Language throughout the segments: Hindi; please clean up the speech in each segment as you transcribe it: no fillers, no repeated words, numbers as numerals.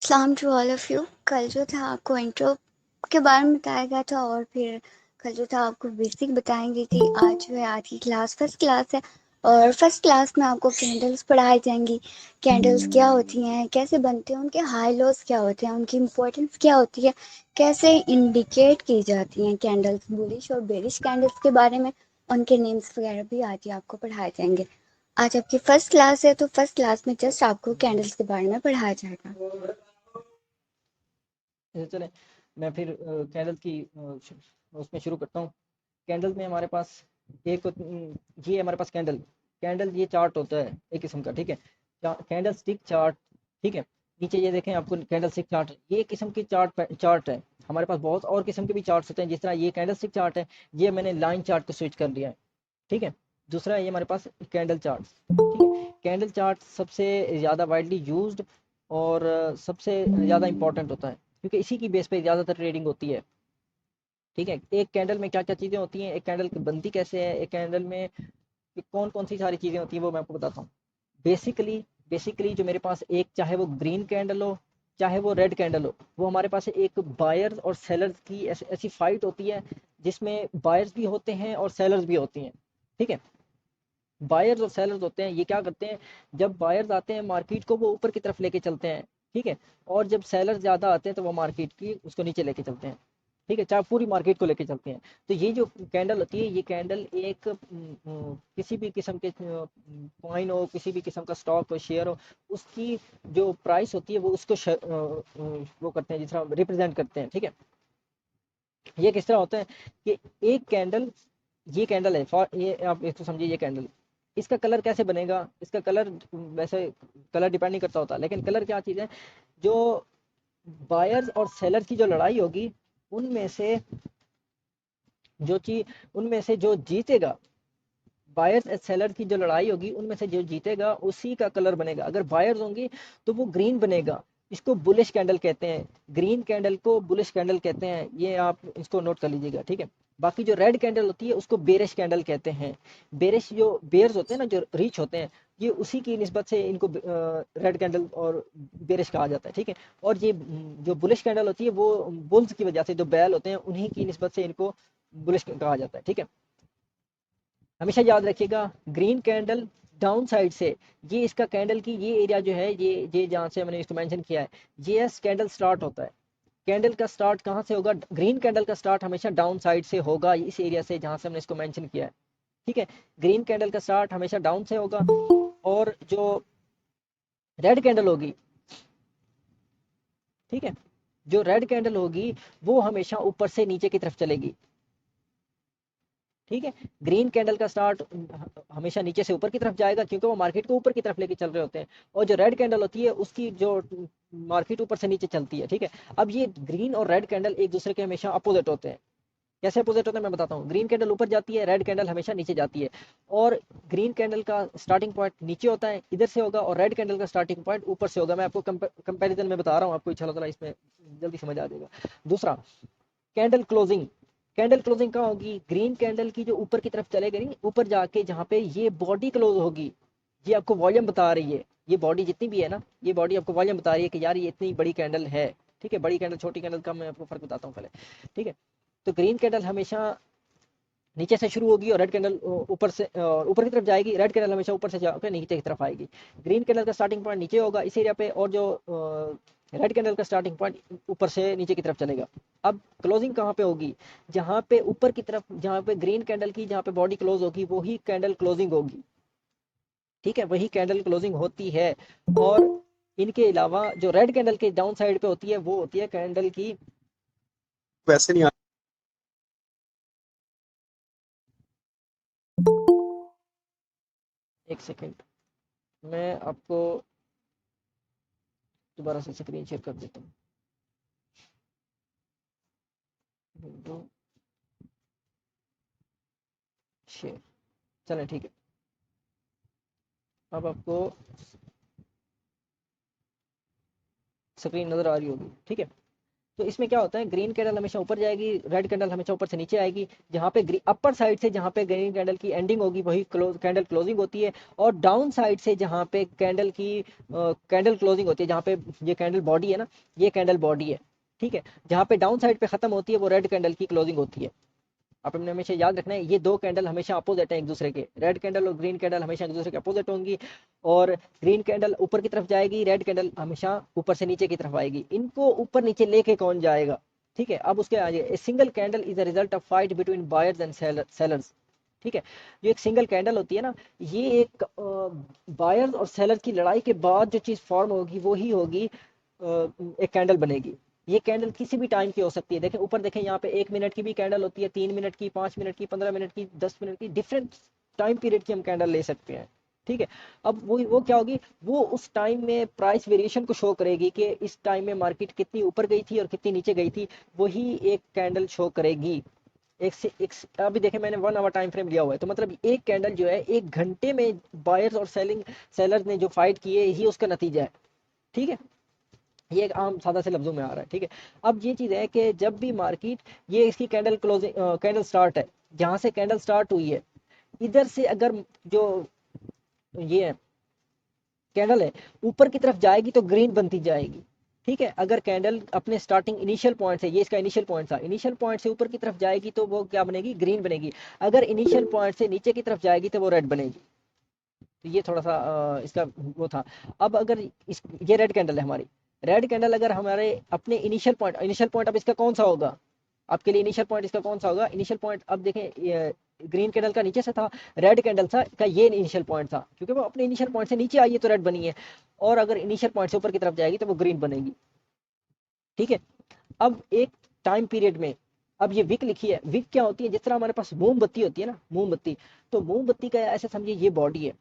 सलाम टू ऑल ऑफ यू। कल जो था आपको इंट्रो के बारे में बताया गया था और फिर कल जो था आपको बेसिक बताएंगे कि आज जो है आज की क्लास फर्स्ट क्लास है और फर्स्ट क्लास में आपको कैंडल्स पढ़ाई जाएंगी। कैंडल्स क्या होती हैं, कैसे बनते हैं, उनके हाई लॉस क्या होते हैं, उनकी इम्पोर्टेंस क्या होती है, कैसे इंडिकेट की जाती हैं कैंडल्स, बुलिश और बेरिश कैंडल्स के बारे में, उनके नेम्स वगैरह भी आज ही आपको पढ़ाए जाएंगे। आज आपकी फर्स्ट क्लास है तो फर्स्ट क्लास में जस्ट आपको कैंडल्स के बारे में पढ़ाया जाएगा। चले मैं फिर कैंडल की उसमें शुरू करता हूँ। कैंडल में हमारे पास एक ये हमारे पास कैंडल कैंडल ये चार्ट होता है एक किस्म का, ठीक है। कैंडल स्टिक चार्ट, ठीक है। नीचे ये देखें आपको कैंडल स्टिक चार्ट, ये एक किस्म की चार्ट है। हमारे पास बहुत और किस्म के भी चार्ट्स होते हैं, जिस तरह ये कैंडल स्टिक चार्ट है, ये मैंने लाइन चार्ट को स्विच कर लिया है, ठीक है। दूसरा ये हमारे पास कैंडल चार्ट, ठीक है। कैंडल चार्ट सबसे ज़्यादा वाइडली यूज्ड और सबसे ज़्यादा इंपॉर्टेंट होता है, क्योंकि इसी की बेस पे ज़्यादातर ट्रेडिंग होती है, ठीक है। एक कैंडल में क्या क्या चीज़ें होती हैं, एक कैंडल बनती कैसे है, एक कैंडल में कौन कौन सी सारी चीज़ें होती हैं, वो मैं आपको बताता हूँ। बेसिकली बेसिकली जो मेरे पास एक, चाहे वो ग्रीन कैंडल हो चाहे वो रेड कैंडल हो, वो हमारे पास एक बायर्स और सेलर्स की ऐसी फाइट होती है, जिसमें बायर्स भी होते हैं और सेलर्स भी होती हैं, ठीक है। बायर्स और सेलर्स होते हैं, ये क्या करते हैं, जब बायर्स आते हैं मार्केट को वो ऊपर की तरफ लेके चलते हैं, ठीक है। और जब सेलर्स ज़्यादा आते हैं तो वो मार्केट की उसको नीचे लेके चलते हैं, ठीक है, चाहे पूरी मार्केट को लेके चलते हैं। तो ये जो कैंडल होती है, ये कैंडल एक किसी भी किस्म के कॉइन हो, किसी भी किस्म का स्टॉक हो, शेयर हो, उसकी जो प्राइस होती है वो उसको वो करते हैं, जिस तरह रिप्रेजेंट करते हैं, ठीक है। ये किस तरह होता है कि एक कैंडल, ये कैंडल है फॉर, ये आप इसको समझिए, ये कैंडल, इसका कलर कैसे बनेगा, इसका कलर वैसे कलर डिपेंड नहीं करता होता, लेकिन कलर क्या चीज़ है, जो बायर्स और सेलर की जो लड़ाई होगी, उनमें से उनमें से जो जीतेगा, बायर्स एंड सेलर की जो लड़ाई होगी, उनमें से जो जीतेगा उसी का कलर बनेगा। अगर बायर्स होंगी तो वो ग्रीन बनेगा, इसको बुलिश कैंडल कहते हैं, ग्रीन कैंडल को बुलिश कैंडल कहते हैं, ये आप इसको नोट कर लीजिएगा, ठीक है। बाकी जो रेड कैंडल होती है उसको बेरिश कैंडल कहते हैं। बेरिश जो बेयर्स होते हैं ना, जो रीच होते हैं, ये उसी की निस्बत से इनको रेड कैंडल और बेरिश कहा जाता है, ठीक है। और ये जो बुलिश कैंडल होती है वो बुल्स की वजह से, जो बैल होते हैं उन्हीं की निस्बत से इनको बुलिश कहा जाता है, ठीक है। हमेशा याद रखिएगा, ग्रीन कैंडल डाउन साइड से, ये इसका कैंडल की ये एरिया जो है, ये जहाँ से मैंने इसको मेंशन किया है, ये कैंडल स्टार्ट होता है। कैंडल का स्टार्ट कहाँ से होगा, ग्रीन कैंडल का स्टार्ट हमेशा डाउन साइड से होगा, इस एरिया से जहाँ से हमने इसको मेंशन किया है, ठीक है। ग्रीन कैंडल का स्टार्ट हमेशा डाउन से होगा, और जो रेड कैंडल होगी, ठीक है, जो रेड कैंडल होगी वो हमेशा ऊपर से नीचे की तरफ चलेगी, ठीक है। ग्रीन कैंडल का स्टार्ट हमेशा नीचे से ऊपर की तरफ जाएगा, क्योंकि वो मार्केट को ऊपर की तरफ लेके चल रहे होते हैं, और जो रेड कैंडल होती है उसकी जो मार्केट ऊपर से नीचे चलती है, ठीक है। अब ये ग्रीन और रेड कैंडल एक दूसरे के हमेशा अपोजिट होते हैं। कैसे अपोजिट होते हैं मैं बताता हूँ। ग्रीन कैंडल ऊपर जाती है, रेड कैंडल हमेशा नीचे जाती है, और ग्रीन कैंडल का स्टार्टिंग पॉइंट नीचे होता है, इधर से होगा, और रेड कैंडल का स्टार्टिंग पॉइंट ऊपर से होगा। मैं आपको कंपैरिजन में बता रहा हूँ, आपको इंशाल्लाह ताला इसमें जल्दी समझ आ जाएगा। दूसरा, कैंडल क्लोजिंग। कैंडल क्लोजिंग कहाँ होगी, ग्रीन कैंडल की जो ऊपर की तरफ चले गई, ऊपर जाके जहाँ पे ये बॉडी क्लोज होगी, ये आपको वॉल्यूम बता रही है, ये बॉडी जितनी भी है ना, ये बॉडी आपको वॉल्यूम बता रही है कि यार ये इतनी बड़ी कैंडल है, ठीक है। बड़ी कैंडल छोटी कैंडल का मैं आपको फर्क बताता हूँ पहले, ठीक है। तो ग्रीन कैंडल हमेशा नीचे से शुरू होगी, और रेड कैंडल ऊपर से ऊपर की तरफ जाएगी, रेड कैंडल हमेशा ऊपर से जाकर नीचे की तरफ आएगी। ग्रीन कैंडल का स्टार्टिंग पॉइंट नीचे होगा इस एरिया पे, और जो रेड कैंडल का स्टार्टिंग पॉइंट ऊपर से नीचे की तरफ चलेगा। अब क्लोजिंग कहाँ पे होगी, जहाँ पे ऊपर की तरफ, जहाँ पे ग्रीन कैंडल की जहाँ पे बॉडी क्लोज होगी वही कैंडल क्लोजिंग होगी, ठीक है, वही कैंडल क्लोजिंग होती है। और इनके अलावा जो रेड कैंडल के डाउन साइड पे होती है, वो होती है कैंडल की, वैसे नहीं एक सेकेंड, मैं आपको दोबारा से स्क्रीन शेयर कर देता हूँ। विंडो शेयर, चलें ठीक है। अब आपको स्क्रीन नज़र आ रही होगी, ठीक है। तो इसमें क्या होता है, ग्रीन कैंडल हमेशा ऊपर जाएगी, रेड कैंडल हमेशा ऊपर से नीचे आएगी। जहाँ पे अपर साइड से जहाँ पे ग्रीन कैंडल की एंडिंग होगी वही कैंडल क्लोजिंग होती है, और डाउन साइड से जहाँ पे कैंडल क्लोजिंग होती है, जहाँ पे ये कैंडल बॉडी है ना, ये कैंडल बॉडी है, ठीक है, जहाँ पे डाउन साइड पे खत्म होती है वो रेड कैंडल की क्लोजिंग होती है। आपने हमेशा याद रखना है, ये दो कैंडल हमेशा अपोजिट है एक दूसरे के, रेड कैंडल और ग्रीन कैंडल हमेशा एक दूसरे के अपोजिट होंगी, और ग्रीन कैंडल ऊपर की तरफ जाएगी, रेड कैंडल हमेशा ऊपर से नीचे की तरफ आएगी। इनको ऊपर नीचे लेके कौन जाएगा, ठीक है। अब उसके आगे, a single candle is a result of fight between buyers and sellers, ठीक है। जो एक सिंगल कैंडल होती है ना, ये एक बायर्स और सेलर की लड़ाई के बाद जो चीज फॉर्म होगी वो ही होगी एक कैंडल बनेगी। ये कैंडल किसी भी टाइम की हो सकती है, देखें ऊपर देखें, यहाँ पे 1 मिनट की भी कैंडल होती है, 3 मिनट की, 5 मिनट की, 15 मिनट की, 10 मिनट की, डिफरेंट टाइम पीरियड की हम कैंडल ले सकते हैं, ठीक है। अब वो क्या होगी, वो उस टाइम में प्राइस वेरिएशन को शो करेगी कि इस टाइम में मार्केट कितनी ऊपर गई थी और कितनी नीचे गई थी, वही एक कैंडल शो करेगी। अभी देखें मैंने 1 आवर टाइम फ्रेम लिया हुआ है, तो मतलब एक कैंडल जो है 1 घंटे में बायर्स और सेलर्स ने जो फाइट की है यही उसका नतीजा है, ठीक है। ये एक आम सादा से लफ्जों में आ रहा है, ठीक है। अब ये चीज है कि जब भी मार्केट, ये इसकी कैंडल क्लोजिंग कैंडल स्टार्ट है, जहां से कैंडल स्टार्ट हुई है, इधर से अगर जो ये है कैंडल है ऊपर की तरफ जाएगी तो ग्रीन बनती जाएगी, ठीक है। अगर कैंडल अपने स्टार्टिंग इनिशियल पॉइंट से, ये इसका इनिशियल पॉइंट था, इनिशियल पॉइंट से ऊपर की तरफ जाएगी तो वो क्या बनेगी, ग्रीन बनेगी। अगर इनिशियल पॉइंट से नीचे की तरफ जाएगी तो वो रेड बनेगी। तो ये थोड़ा सा इसका वो था। अब अगर ये रेड कैंडल है हमारी, रेड कैंडल अगर हमारे अपने इनिशियल पॉइंट अब इसका कौन सा होगा, आपके लिए इनिशियल पॉइंट इसका कौन सा होगा, इनिशियल पॉइंट अब देखें, ग्रीन कैंडल का नीचे से था, रेड कैंडल का ये इनिशियल पॉइंट था, क्योंकि वो अपने इनिशियल पॉइंट से नीचे आई है तो रेड बनी है, और अगर इनिशियल पॉइंट से ऊपर की तरफ जाएगी तो वो ग्रीन बनेगी, ठीक है। अब एक टाइम पीरियड में, अब ये विक लिखी है, विक क्या होती है, जिस तरह हमारे पास मोमबत्ती होती है ना, मोमबत्ती, तो मोमबत्ती का ऐसे समझिए ये बॉडी है,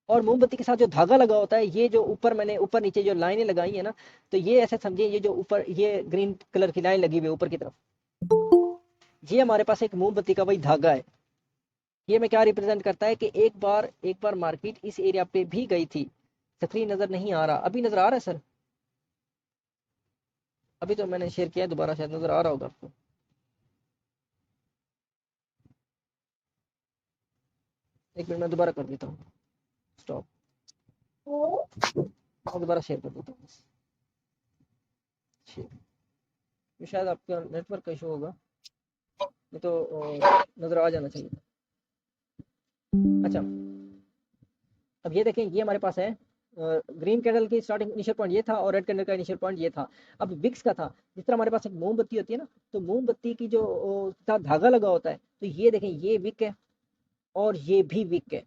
और मोमबत्ती के साथ जो धागा लगा होता है, ये जो ऊपर मैंने ऊपर नीचे जो लाइनें लगाई है ना, तो ये ऐसे समझिए, ये जो ऊपर ये ग्रीन कलर की लाइन लगी हुई है ऊपर की तरफ, ये हमारे पास एक मोमबत्ती का वही धागा है। ये में क्या रिप्रेजेंट करता है कि एक बार मार्केट इस एरिया पे भी गई थी। स्क्रीन नजर नहीं आ रहा, अभी नजर आ रहा है सर? अभी तो मैंने शेयर किया है, दोबारा शायद नजर आ रहा होगा आपको। एक मिनट मैं दोबारा कर देता हूँ, स्टॉप, मैं दोबारा शेयर कर देता हूँ। ये शायद आपका नेटवर्क का इशू होगा, नहीं तो नजर आ जाना चाहिए। अच्छा, अब ये देखें, ये हमारे पास है ग्रीन कैंडल की स्टार्टिंग इनिशियल पॉइंट ये था, और रेड कैंडल का इनिशियल पॉइंट ये था। अब विक्स का था, जिस तरह हमारे पास एक मोमबत्ती होती है ना, तो मोमबत्ती की जो साथ धागा लगा होता है, तो ये देखें, ये विक है और ये भी विक है।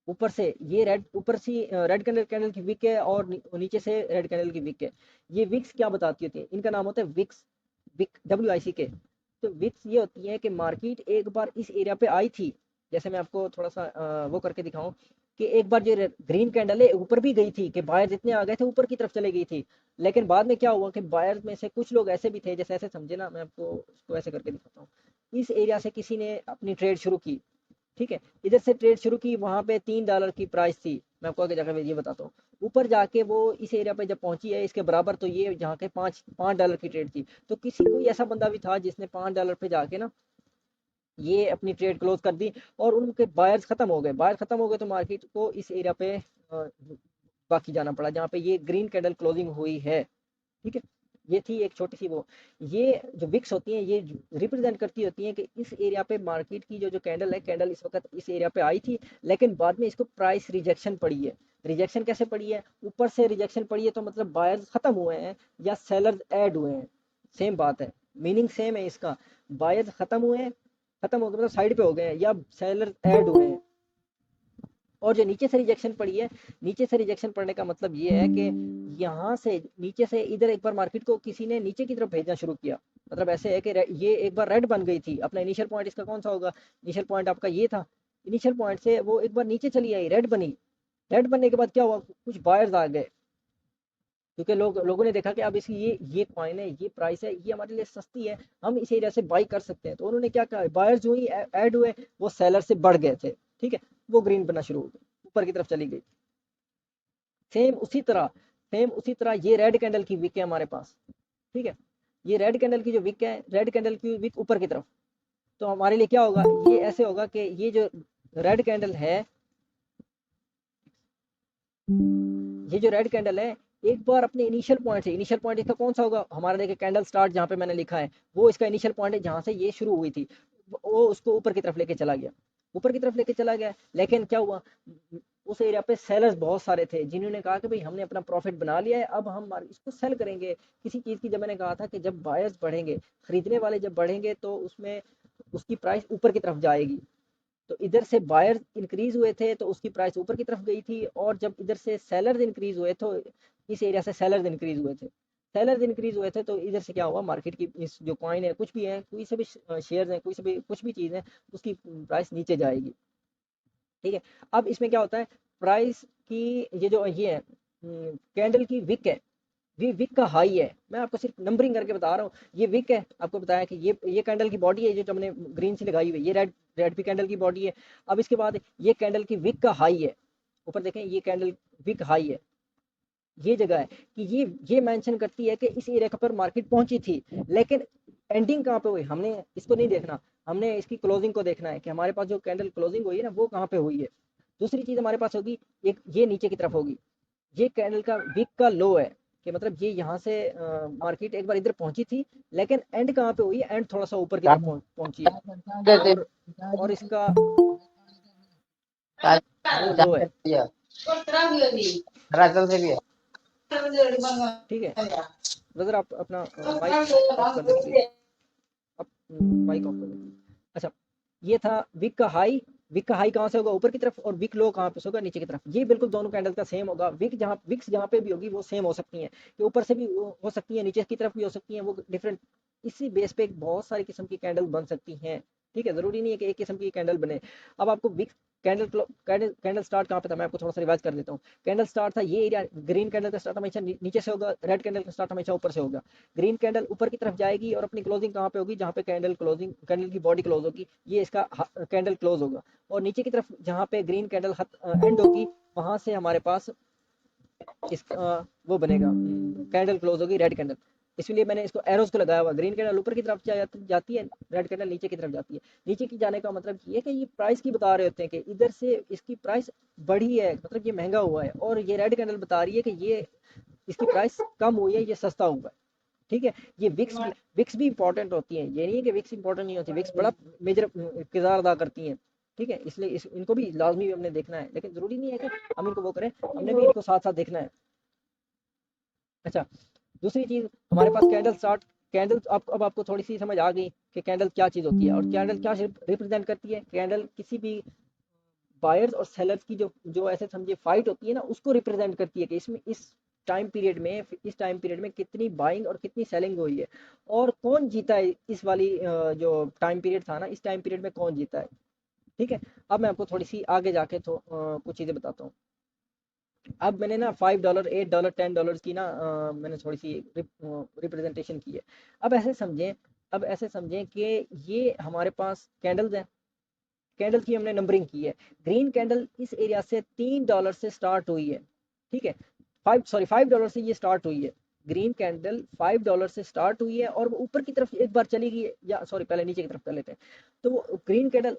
ऊपर से ये रेड, ऊपर से रेड कैंडल कैंडल की विक है, और नीचे से रेड कैंडल की विक है। ये विक्स क्या बताती होती है, इनका नाम होता है विक्स, विक WICK। तो विक्स ये होती है कि मार्केट एक बार इस एरिया पे आई थी, जैसे मैं आपको थोड़ा सा वो करके दिखाऊं, कि एक बार जो ग्रीन कैंडल है ऊपर भी गई थी, कि बायर जितने आ गए थे ऊपर की तरफ चले गई थी, लेकिन बाद में क्या हुआ कि बायर में से कुछ लोग ऐसे भी थे, जैसे ऐसे समझे ना, मैं आपको इसको ऐसे करके दिखाता हूँ, इस एरिया से किसी ने अपनी ट्रेड शुरू की, ठीक है, इधर से ट्रेड शुरू की, वहां पे $3 की प्राइस थी, मैं आपको आगे जाकर ये बताता हूँ। ऊपर जाके वो इस एरिया पे जब पहुंची है इसके बराबर, तो ये जहाँ के $5 की ट्रेड थी, तो किसी कोई ऐसा बंदा भी था जिसने $5 पे जाके ना ये अपनी ट्रेड क्लोज कर दी, और उनके बायर्स खत्म हो गए, बायर खत्म हो गए, तो मार्केट को इस एरिया पे बाकी जाना पड़ा जहाँ पे ये ग्रीन कैंडल क्लोजिंग हुई है, ठीक है। ये थी एक छोटी सी वो, ये जो विक्स होती हैं ये रिप्रेजेंट करती होती हैं कि इस एरिया पे मार्केट की जो जो कैंडल है, कैंडल इस वक्त इस एरिया पे आई थी, लेकिन बाद में इसको प्राइस रिजेक्शन पड़ी है। रिजेक्शन कैसे पड़ी है, ऊपर से रिजेक्शन पड़ी है, तो मतलब बायर्स खत्म हुए हैं या सेलर्स ऐड हुए हैं, सेम बात है, मीनिंग सेम है इसका। बायर्स खत्म हुए हैं, खत्म हो गए मतलब साइड पे हो गए हैं, या सेलर्स ऐड हुए हैं। और जो नीचे से रिजेक्शन पड़ी है, नीचे से रिजेक्शन पड़ने का मतलब ये है कि यहाँ से नीचे से इधर एक बार मार्केट को किसी ने नीचे की तरफ भेजना शुरू किया, मतलब ऐसे है कि ये एक बार रेड बन गई थी, अपना इनिशियल पॉइंट इसका कौन सा होगा, इनिशियल पॉइंट आपका ये था, इनिशियल पॉइंट से वो एक बार नीचे चली आई, रेड बनी, रेड बनने के बाद क्या हुआ, कुछ बायर्स आ गए, क्योंकि लोगों ने देखा कि अब इसकी ये कॉइन है, ये प्राइस है, ये हमारे लिए सस्ती है, हम इस एरिया से बाई कर सकते हैं, तो उन्होंने क्या कहा, बायर्स जो ही ऐड हुए वो सेलर से बढ़ गए थे, ठीक है, वो ग्रीन बनना शुरू हो गई, ऊपर की तरफ चली गई। सेम उसी तरह ये रेड कैंडल की विक है हमारे पास, ठीक है। ये रेड कैंडल की जो विक है, रेड कैंडल की विक ऊपर की तरफ, तो हमारे लिए क्या होगा, ये ऐसे होगा कि ये जो रेड कैंडल है, ये जो रेड कैंडल है, एक बार अपने इनिशियल पॉइंट से, इनिशियल पॉइंट इसका कौन सा होगा, हमारा देखिए कैंडल स्टार्ट जहाँ पे मैंने लिखा है वो इसका इनिशियल पॉइंट है, जहाँ से ये शुरू हुई थी, वो उसको ऊपर की तरफ लेके चला गया, ऊपर की तरफ लेके चला गया। लेकिन क्या हुआ, उस एरिया पे सेलर्स बहुत सारे थे जिन्होंने कहा कि भाई हमने अपना प्रॉफिट बना लिया है, अब हम इसको सेल करेंगे किसी चीज़ की। जब मैंने कहा था कि जब बायर्स बढ़ेंगे, खरीदने वाले जब बढ़ेंगे तो उसमें उसकी प्राइस ऊपर की तरफ जाएगी, तो इधर से बायर्स इंक्रीज हुए थे तो उसकी प्राइस ऊपर की तरफ गई थी, और जब इधर से सेलर्स इंक्रीज हुए तो इस एरिया से सेलर्स इंक्रीज हुए थे, सेलर्स इंक्रीज हुए थे तो इधर से क्या हुआ, मार्केट की इस जो कॉइन है, कुछ भी है, कोई से भी शेयर्स हैं, कोई से भी कुछ भी चीज़ है, उसकी प्राइस नीचे जाएगी। ठीक है, अब इसमें क्या होता है, प्राइस की ये है कैंडल की विक है, विक का हाई है, मैं आपको सिर्फ नंबरिंग करके बता रहा हूँ। ये विक है, आपको बताया कि ये कैंडल की बॉडी है जो हमने ग्रीन से लगाई हुई है, ये रेड रेड भी कैंडल की बॉडी है। अब इसके बाद ये कैंडल की विक का हाई है, ऊपर देखें, ये कैंडल विक हाई है, ये जगह है कि ये मेंशन करती है कि इस एरिया पर मार्केट पहुंची थी, लेकिन एंडिंग कहाँ पे हुई, हमने इसको नहीं देखना, हमने इसकी क्लोजिंग को देखना है कि हमारे पास जो कैंडल क्लोजिंग हुई है ना वो कहाँ पे हुई है। दूसरी चीज हमारे पास होगी, एक ये नीचे की तरफ होगी, ये कैंडल का वीक का लो है, कि मतलब ये यहाँ से मार्केट एक बार इधर पहुंची थी, लेकिन एंड कहाँ पे हुई है, एंड थोड़ा सा ऊपर की तरफ पहुंची है, और इसका वो लो है। ठीक है, ब्रदर आप अपना माइक ऑफ कर दें प्लीज, अब माइक ऑफ कर दें। अच्छा, ये था विक का हाई, विक का हाई कहाँ से होगा, ऊपर की तरफ, और विक लो कहाँ पे से होगा, नीचे की तरफ। ये बिल्कुल दोनों कैंडल का सेम होगा, विक्स जहाँ पे भी होगी वो सेम हो सकती है, कि ऊपर से भी हो सकती है, नीचे की तरफ भी हो सकती है, वो डिफरेंट, इसी बेस पे बहुत सारी किस्म की कैंडल बन सकती हैं। ठीक है, जरूरी नहीं है कि एक किस्म की कैंडल बने। अब आपको विक्स कैंडल कैंडल स्टार्ट कहाँ पे था, मैं आपको थोड़ा सा रिवाइज कर देता हूँ। कैंडल स्टार्ट था ये एरिया, ग्रीन कैंडल का स्टार्ट हमेशा नीचे से होगा, रेड कैंडल का स्टार्ट हमेशा ऊपर से होगा। ग्रीन कैंडल ऊपर की तरफ जाएगी और अपनी क्लोजिंग कहाँ पे होगी, जहाँ पे कैंडल क्लोजिंग, कैंडल की बॉडी क्लोज होगी, ये इसका कैंडल क्लोज होगा, और नीचे की तरफ जहाँ पे ग्रीन कैंडल एंड होगी, वहां से हमारे पास इसका वो बनेगा, कैंडल क्लोज होगी रेड कैंडल। इसलिए मैंने इसको एरोज को लगाया हुआ, ग्रीन कैंडल ऊपर की तरफ जाती है, रेड कैंडल नीचे की तरफ जाती है। नीचे की जाने का मतलब ये है कि ये प्राइस की बता रहे होते हैं कि इधर से इसकी प्राइस बढ़ी है, मतलब ये महंगा हुआ है, और ये रेड कैंडल बता रही है कि ये इसकी प्राइस कम हुई है, ये सस्ता हुआ है। ठीक है, ये विक्स भी इंपॉर्टेंट होती हैं, ये नहीं है कि विक्स इंपॉर्टेंट नहीं होती, विक्स बड़ा मेजर किरदार अदा करती हैं। ठीक है, इसलिए इनको भी लाजमी हमने देखना है, लेकिन जरूरी नहीं है कि हम इनको वो करें, हमने भी इनको साथ साथ देखना है। अच्छा, दूसरी चीज हमारे पास कैंडल स्टार्ट, कैंडल अब आपको थोड़ी सी समझ आ गई कि कैंडल क्या चीज होती है, और कैंडल क्या रिप्रेजेंट करती है। कैंडल किसी भी बायर्स और सेलर्स की जो जो ऐसे समझिए फाइट होती है ना, उसको रिप्रेजेंट करती है कि इसमें इस टाइम पीरियड में कितनी बाइंग और कितनी सेलिंग हुई है, और कौन जीता है इस वाली जो टाइम पीरियड था ना, इस टाइम पीरियड में कौन जीता है। ठीक है, अब मैं आपको थोड़ी सी आगे जाके तो कुछ चीज़ें बताता हूँ। अब मैंने ना $5, $8, $10 की ना मैंने थोड़ी सी रिप्रेजेंटेशन की है। अब ऐसे समझें कि ये हमारे पास कैंडल्स हैं, कैंडल की हमने नंबरिंग की है। ग्रीन कैंडल इस एरिया से $3 से स्टार्ट हुई है। ठीक है, $5 से ये स्टार्ट हुई है, ग्रीन कैंडल $5 से स्टार्ट हुई है, और वो ऊपर की तरफ एक बार चली गई है, या सॉरी पहले नीचे की तरफ कर लेते हैं। तो वो ग्रीन कैंडल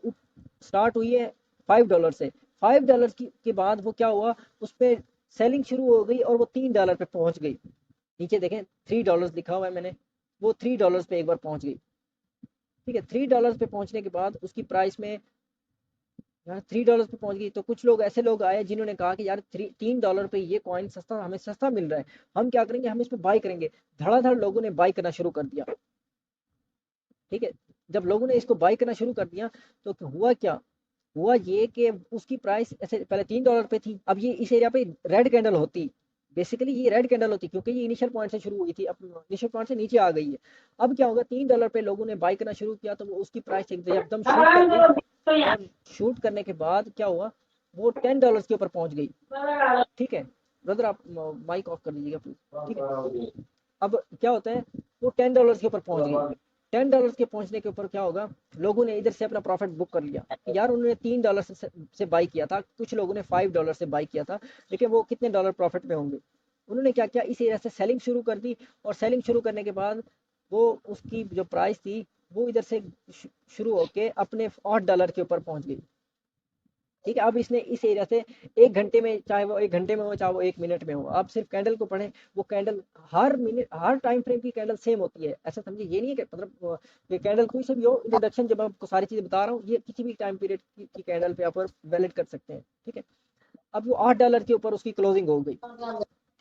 स्टार्ट हुई है $5 से, $5 के बाद वो क्या हुआ, उस पर सेलिंग शुरू हो गई और वो $3 पे पहुंच गई। नीचे देखें $3 लिखा हुआ है मैंने, वो $3 पे एक बार पहुंच गई। ठीक है, $3 पे पहुंचने के बाद उसकी प्राइस में यार $3 पे पहुंच गई, तो कुछ लोग ऐसे लोग आए जिन्होंने कहा कि यार $3 पे ये कॉइन सस्ता, हमें सस्ता मिल रहा है, हम क्या करेंगे, हम इस पे बाई करेंगे। धड़ाधड़ लोगों ने बाई करना शुरू कर दिया। ठीक है, जब लोगों ने इसको बाई करना शुरू कर दिया, तो हुआ क्या, हुआ ये कि उसकी प्राइस ऐसे पहले $3 पे थी, अब ये इस एरिया पे रेड कैंडल होती, बेसिकली ये रेड कैंडल होती, क्योंकि ये इनिशियल पॉइंट से शुरू हुई थी, अब इनिशियल पॉइंट से नीचे आ गई है। अब क्या होगा, $3 पे लोगों ने बाई करना शुरू किया, तो वो उसकी प्राइस एकदम शूट कर गई, और शूट करने के बाद क्या हुआ, वो $10 के ऊपर पहुंच गई। ठीक है, ब्रदर आप माइक ऑफ कर दीजिएगा प्लीज। ठीक है, अब क्या होता है, वो $10 के ऊपर पहुंच गई। $10 के पहुंचने के ऊपर क्या होगा, लोगों ने इधर से अपना प्रॉफिट बुक कर लिया कि यार उन्होंने $3 से बाई किया था, कुछ लोगों ने $5 से बाई किया था, लेकिन वो कितने डॉलर प्रॉफिट में होंगे। उन्होंने क्या किया, इस एरिया से सेलिंग शुरू कर दी, और सेलिंग शुरू करने के बाद वो उसकी जो प्राइस थी वो इधर से शुरू होके अपने $8 के ऊपर पहुंच गई। ठीक है, अब इसने इस एरिया से 1 घंटे में, चाहे वो 1 घंटे में हो चाहे वो 1 मिनट में हो, आप सिर्फ कैंडल को पढ़ें। वो कैंडल हर मिनट हर टाइम फ्रेम की कैंडल सेम होती है, ऐसा समझिए। ये नहीं है कि मतलब ये कैंडल कोई से भी हो, इंट्रोडक्शन जब आपको सारी चीजें बता रहा हूँ, ये किसी भी टाइम पीरियड की कैंडल पे आप वैलिड कर सकते हैं। ठीक है, अब वो $8 के ऊपर उसकी क्लोजिंग हो गई।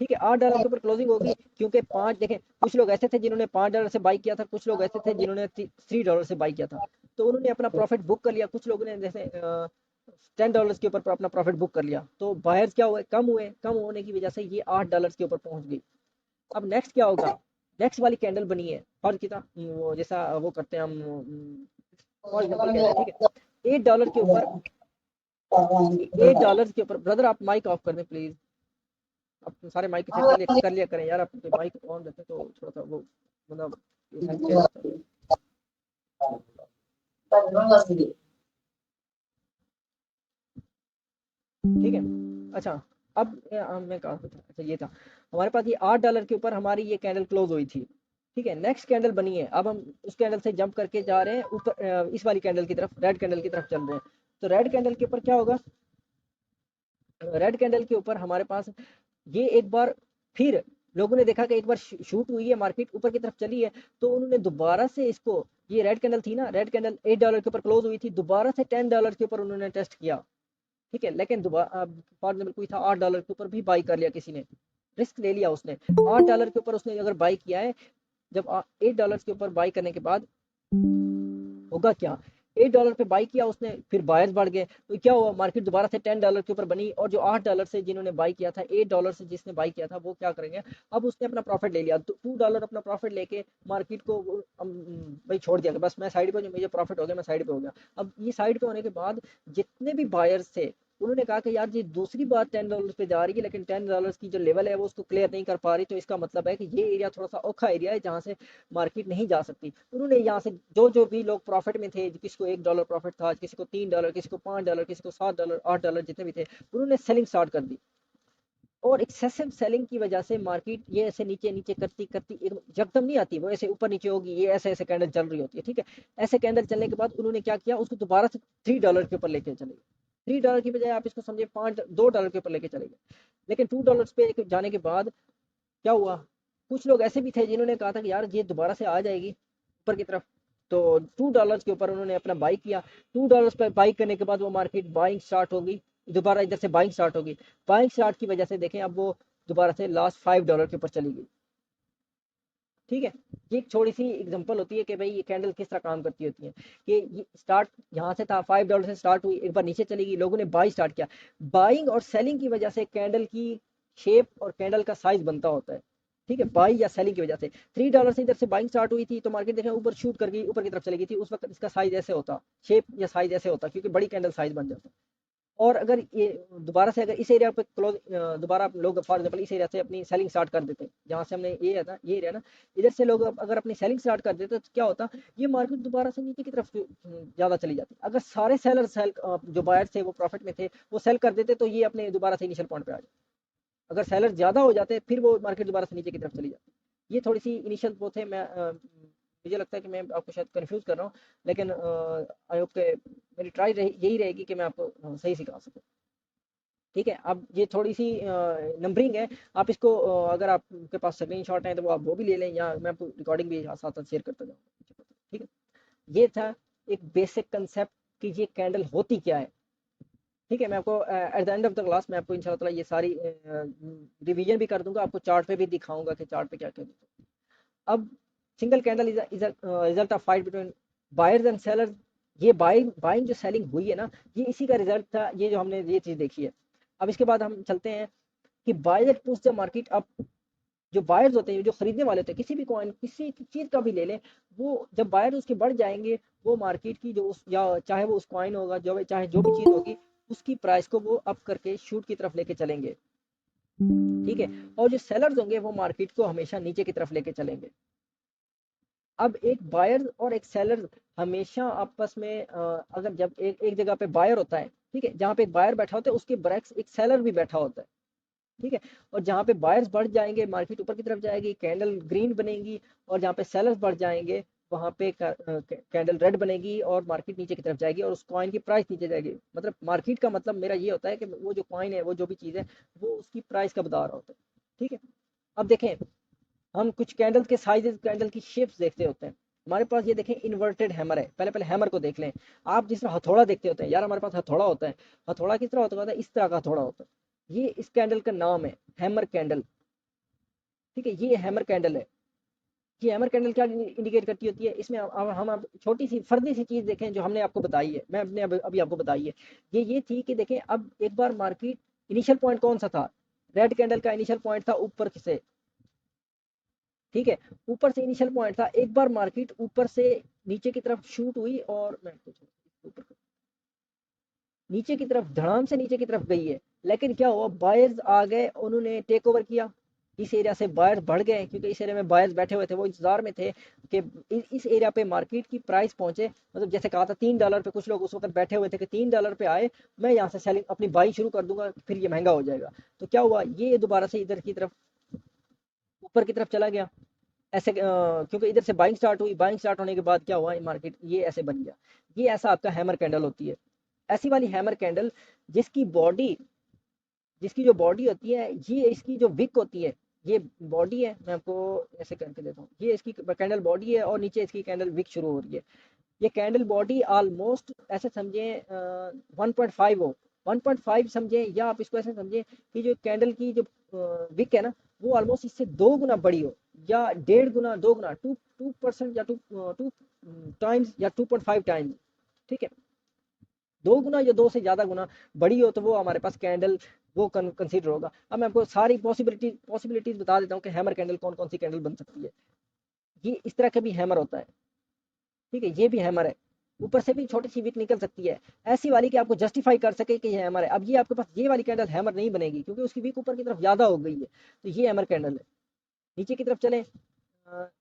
ठीक है, $8 के ऊपर क्लोजिंग होगी, क्योंकि पांच देखें, कुछ लोग ऐसे थे जिन्होंने $5 से बाई किया था, कुछ लोग ऐसे थे जिन्होंने $3 से बाई किया था, तो उन्होंने अपना प्रॉफिट बुक कर लिया। कुछ लोगों ने जैसे $10 के ऊपर अपना प्रॉफिट बुक कर लिया, तो बायर्स क्या हुए, कम हुए, कम होने की वजह से ये $8 के ऊपर पहुंच गई। अब नेक्स्ट क्या होगा, नेक्स्ट वाली कैंडल बनी है और कितना वो जैसा वो करते हैं हम, फॉर एग्जाम्पल कहते हैं, ठीक है, $8 के ऊपर ब्रदर आप माइक ऑफ कर दें प्लीज। आप सारे माइक सेट कर लिया करें यार, आपके माइक ऑन रहते तो थोड़ा सा वो मतलब हेल्प जाता है। ठीक है, अच्छा, अब मैं कहा था, अच्छा ये था, हमारे पास ये $8 के ऊपर हमारी ये कैंडल क्लोज हुई थी। ठीक है, नेक्स्ट कैंडल बनी है, अब हम उस कैंडल से जंप करके जा रहे हैं ऊपर, इस वाली कैंडल की तरफ, रेड कैंडल की तरफ चल रहे हैं। तो रेड कैंडल के ऊपर क्या होगा, रेड कैंडल के ऊपर हमारे पास ये एक बार फिर लोगों ने देखा कि एक बार शूट हुई है, मार्केट ऊपर की तरफ चली है, तो उन्होंने दोबारा से इसको, ये रेड कैंडल थी ना, रेड कैंडल $8 के ऊपर क्लोज हुई थी, दोबारा से $10 के ऊपर उन्होंने टेस्ट किया। ठीक है, लेकिन दोबारा फॉर एग्जाम्पल कोई था $8 के ऊपर भी बाई कर लिया किसी ने, रिस्क ले लिया उसने, $8 के ऊपर उसने अगर बाई किया है, जब $8 के ऊपर बाई करने के बाद होगा क्या, $8 पे बाई किया उसने, फिर बायर्स बढ़ गए, तो क्या हुआ, मार्केट दोबारा से $10 के ऊपर बनी, और जो $8 से जिन्होंने बाई किया था, $8 से जिसने बाई किया था, वो क्या करेंगे, अब उसने अपना प्रॉफिट ले लिया, तो $2 अपना प्रॉफिट लेके मार्केट को भाई छोड़ दिया, बस मैं साइड पे, जो मुझे प्रॉफिट हो गया मैं साइड पे हो गया। अब ये साइड पे होने के बाद जितने भी बायर्स थे, उन्होंने कहा कि यार ये दूसरी बार $10 पे जा रही है, लेकिन $10 की जो लेवल है वो उसको क्लियर नहीं कर पा रही, तो इसका मतलब है कि ये एरिया थोड़ा सा औखा एरिया है जहाँ से मार्केट नहीं जा सकती। उन्होंने यहाँ से जो जो भी लोग प्रॉफिट में थे, किसी को $1 प्रॉफिट था, किसी को $3, किसी को $5, किसी को $7, $8 जितने भी थे, उन्होंने सेलिंग स्टार्ट कर दी, और एक्सेसिव सेलिंग की वजह से मार्केट ये ऐसे नीचे नीचे करती करती एकदम नहीं आती, वो ऐसे ऊपर नीचे होगी, ये ऐसे ऐसे कैंडल चल रही होती है। ठीक है, ऐसे कैंडल चलने के बाद उन्होंने क्या किया, उसको दोबारा से $3 के ऊपर लेके चले गए। $3 की बजाय आप इसको समझे $2 के ऊपर लेके चले गए, लेकिन $2 पे जाने के बाद क्या हुआ, कुछ लोग ऐसे भी थे जिन्होंने कहा था कि यार ये दोबारा से आ जाएगी ऊपर की तरफ, तो $2 के ऊपर उन्होंने अपना बाई किया। $2 पर बाई करने के बाद वो मार्केट बाइंग स्टार्ट हो गई, दोबारा इधर से बाइंग स्टार्ट हो गई। बाइंग स्टार्ट की वजह से देखें अब वो दोबारा से लास्ट $5 के ऊपर चली गई। ठीक है, ये एक छोटी सी एग्जांपल होती है कि भाई ये कैंडल किस तरह काम करती होती है, कि ये स्टार्ट यहाँ से था, $5 से स्टार्ट हुई, एक बार नीचे चली गई, लोगों ने बाई स्टार्ट किया। बाइंग और सेलिंग की वजह से कैंडल की शेप और कैंडल का साइज बनता होता है। ठीक है, बाई या सेलिंग की वजह से $3 से इधर से बाइंग स्टार्ट हुई थी, तो मार्केट देखें ऊपर शूट कर गई, ऊपर की तरफ चली गई थी, उस वक्त इसका साइज ऐसे होता, शेप या साइज ऐसे होता, क्योंकि बड़ी कैंडल साइज बन जाता। और अगर ये दोबारा से अगर इस एरिया पे क्लोज, दोबारा लोग फॉर एग्जांपल इस एरिया से अपनी सेलिंग स्टार्ट कर देते, जहाँ से हमने ये है ना, ये एरिया ना, इधर से लोग अगर अपनी सेलिंग स्टार्ट कर देते तो क्या होता, ये मार्केट दोबारा से नीचे की तरफ ज़्यादा चली जाती। अगर सारे सेलर जो बायर्स थे वो प्रॉफिट में थे, वो सेल कर देते, तो ये अपने दोबारा से इनिशियल पॉइंट पे आ जाते। अगर सेलर ज़्यादा हो जाते फिर वो मार्केट दोबारा से नीचे की तरफ चली जाती। ये थोड़ी सी इनिशियल वो थे, मैं मुझे लगता है कि मैं आपको शायद कंफ्यूज कर रहा हूँ, लेकिन आई होप के मेरी ट्राई यही रहेगी कि मैं आपको सही सिखा सकूँ। ठीक है, अब ये थोड़ी सी नंबरिंग है, आप इसको अगर आपके पास स्क्रीन शॉट है तो वो आप वो भी ले लें, या मैं आपको रिकॉर्डिंग भी साथ साथ शेयर करता जाऊँ। ठीक है, ये था एक बेसिक कंसेप्ट कि ये कैंडल होती क्या है। ठीक है, मैं आपको at the end of the class मैं आपको इंशाल्लाह ताला ये सारी रिवीजन भी कर दूंगा, आपको चार्ट पे भी दिखाऊंगा कि चार्ट पे क्या क्या दिखा। अब single candle is result of fight between buyers and sellers. ये बाइंग बाइंग जो सेलिंग हुई है ना, ये इसी का रिजल्ट था, ये जो हमने ये चीज़ देखी है। अब इसके बाद हम चलते हैं कि buyers push the market up. जो बायर्स होते हैं, जो खरीदने वाले होते हैं, किसी भी कॉइन किसी चीज़ का भी ले लें, वो जब बायर्स उसके बढ़ जाएंगे, वो मार्केट की जो उस या चाहे वो उस कॉइन होगा, जो चाहे जो भी चीज़ होगी, उसकी प्राइस को वो अप करके शूट की तरफ लेके चलेंगे। ठीक है, और जो सेलर्स होंगे वो मार्केट को हमेशा नीचे की तरफ लेके चलेंगे। अब एक बायर और एक सेलर हमेशा आपस में अगर जब एक एक जगह पे बायर होता है, ठीक है, जहाँ पे एक बायर बैठा होता है उसके बरक्स एक सेलर भी बैठा होता है। ठीक है। और जहाँ पे बायर्स बढ़ जाएंगे मार्केट ऊपर की तरफ जाएगी, कैंडल ग्रीन बनेगी, और जहाँ पे सेलर्स बढ़ जाएंगे वहाँ पे कैंडल रेड बनेगी और मार्केट नीचे की तरफ जाएगी और उस कॉइन की प्राइस नीचे जाएगी। मतलब मार्केट का मतलब मेरा ये होता है कि वो जो कॉइन है, वो जो भी चीज़ है, वो उसकी प्राइस का बता रहा होता है। ठीक है। अब देखें, हम कुछ कैंडल के साइजेस, कैंडल की शेप्स देखते होते हैं। हमारे पास ये देखें इन्वर्टेड हैमर है। पहले पहले हैमर को देख लें। आप जिस तरह हथौड़ा देखते होते हैं, यार हमारे पास हथौड़ा होता है, हथौड़ा किस तरह होता है, इस तरह का हथौड़ा होता है। ये इस कैंडल का नाम है हैमर कैंडल। ठीक है, ये हैमर कैंडल है। ये हैमर कैंडल क्या इंडिकेट करती होती है, इसमें अब हम आप छोटी सी फर्दी सी चीज़ देखें जो हमने आपको बताई है, मैं अपने अभी आपको बताई है। ये थी कि देखें, अब एक बार मार्केट इनिशियल पॉइंट कौन सा था, रेड कैंडल का इनिशियल पॉइंट था ऊपर से। ठीक है, ऊपर से इनिशियल पॉइंट था, एक बार मार्केट ऊपर से नीचे की तरफ शूट हुई और मैं ऊपर नीचे की तरफ धड़ाम से नीचे की तरफ गई है। लेकिन क्या हुआ, बायर्स आ गए, उन्होंने टेक ओवर किया। इस एरिया से बायर्स बढ़ गए क्योंकि इस एरिया में बायर्स बैठे हुए थे, वो इंतजार में थे कि इस एरिया पे मार्केट की प्राइस पहुंचे। मतलब जैसे कहा था $3 पे, कुछ लोग उस वक्त बैठे हुए थे कि $3 पे आए, मैं यहाँ से सेलिंग अपनी बाइंग शुरू कर दूंगा, फिर ये महंगा हो जाएगा। तो क्या हुआ, ये दोबारा से इधर की तरफ ऊपर की तरफ चला गया ऐसे, क्योंकि इधर से बाइंग स्टार्ट हुई, बाइंग स्टार्ट होने के बाद क्या हुआ, मार्केट ये ऐसे बन गया। ये ऐसा आपका हैमर कैंडल होती है। ऐसी वाली हैमर कैंडल जिसकी बॉडी, जिसकी जो बॉडी होती है, ये इसकी जो विक होती है, ये बॉडी है, मैं आपको ऐसे करके देता हूँ, ये इसकी कैंडल बॉडी है और नीचे इसकी कैंडल विक शुरू हो रही है। ये कैंडल बॉडी ऑलमोस्ट ऐसे समझे 1.5 हो, 1.5 समझे, या आप इसको ऐसे समझे कि जो कैंडल की जो विक है ना, वो ऑलमोस्ट इससे 2 गुना बड़ी हो, या 1.5 गुना, 2 गुना, 2% या 2 टाइम्स या 2.5 टाइम्स। ठीक है, 2 गुना या 2 से ज़्यादा गुना बड़ी हो तो वो हमारे पास कैंडल वो कंसीडर होगा। अब मैं आपको सारी पॉसिबिलिटीज बता देता हूँ कि हैमर कैंडल कौन कौन सी कैंडल बन सकती है। ये इस तरह का भी हैमर होता है। ठीक है, ये भी हैमर है, ऊपर से भी छोटी सी विक निकल सकती है, ऐसी वाली कि आपको जस्टिफाई कर सके कि ये हैमर है। अब ये आपके पास ये वाली कैंडल हैमर नहीं बनेगी क्योंकि उसकी विक ऊपर की तरफ ज़्यादा हो गई है, तो ये हैमर कैंडल है। नीचे की तरफ चले,